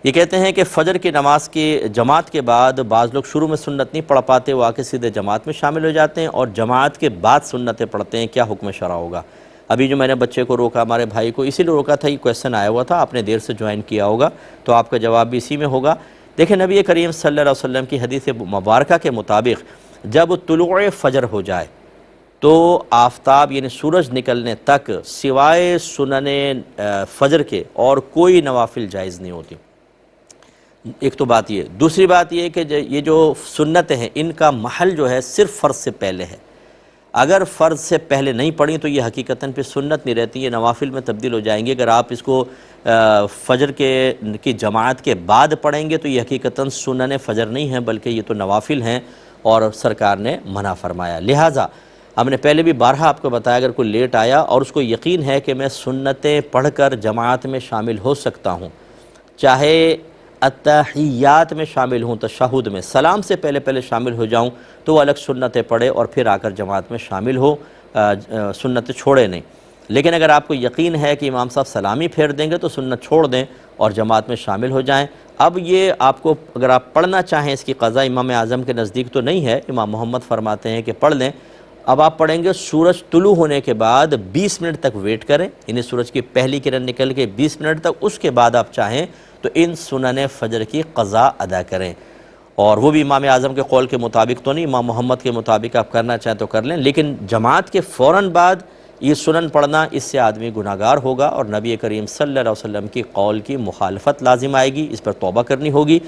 یہ کہتے ہیں کہ فجر کی نماز کی جماعت کے بعد بعض لوگ شروع میں سنت نہیں پڑھ پاتے، وہ آ کے سیدھے جماعت میں شامل ہو جاتے ہیں اور جماعت کے بعد سنتیں پڑھتے ہیں، کیا حکم شرع ہوگا؟ ابھی جو میں نے بچے کو روکا، ہمارے بھائی کو اسی لیے روکا تھا، یہ کویسچن آیا ہوا تھا، آپ نے دیر سے جوائن کیا ہوگا تو آپ کا جواب بھی اسی میں ہوگا۔ دیکھیں نبی کریم صلی اللہ علیہ وسلم کی حدیث مبارکہ کے مطابق جب طلوع فجر ہو جائے تو آفتاب یعنی سورج نکلنے تک سوائے سنن فجر کے اور کوئی نوافل جائز نہیں ہوتی۔ ایک تو بات یہ، دوسری بات یہ کہ یہ جو سنتیں ہیں ان کا محل جو ہے صرف فرض سے پہلے ہے۔ اگر فرض سے پہلے نہیں پڑھیں تو یہ حقیقتاً پہ سنت نہیں رہتی، یہ نوافل میں تبدیل ہو جائیں گے۔ اگر آپ اس کو فجر کی جماعت کے بعد پڑھیں گے تو یہ حقیقتاً سنن فجر نہیں ہیں بلکہ یہ تو نوافل ہیں اور سرکار نے منع فرمایا۔ لہٰذا ہم نے پہلے بھی بارہا آپ کو بتایا، اگر کوئی لیٹ آیا اور اس کو یقین ہے کہ میں سنتیں پڑھ کر جماعت میں شامل ہو سکتا ہوں، چاہے اتحیات میں شامل ہوں، تشہد میں سلام سے پہلے شامل ہو جاؤں تو وہ الگ سنتیں پڑھے اور پھر آ کر جماعت میں شامل ہو، سنتیں چھوڑے نہیں۔ لیکن اگر آپ کو یقین ہے کہ امام صاحب سلامی پھیر دیں گے تو سنت چھوڑ دیں اور جماعت میں شامل ہو جائیں۔ اب یہ آپ کو اگر آپ پڑھنا چاہیں، اس کی قضا امام اعظم کے نزدیک تو نہیں ہے، امام محمد فرماتے ہیں کہ پڑھ لیں۔ اب آپ پڑھیں گے سورج طلوع ہونے کے بعد 20 منٹ تک ویٹ کریں، یعنی سورج کی پہلی کرن نکل کے 20 منٹ تک، اس کے بعد آپ چاہیں تو ان سنن فجر کی قضا ادا کریں، اور وہ بھی امام اعظم کے قول کے مطابق تو نہیں، امام محمد کے مطابق آپ کرنا چاہیں تو کر لیں، لیکن جماعت کے فوراً بعد یہ سنن پڑھنا، اس سے آدمی گناہگار ہوگا اور نبی کریم صلی اللہ علیہ وسلم کی قول کی مخالفت لازم آئے گی، اس پر توبہ کرنی ہوگی۔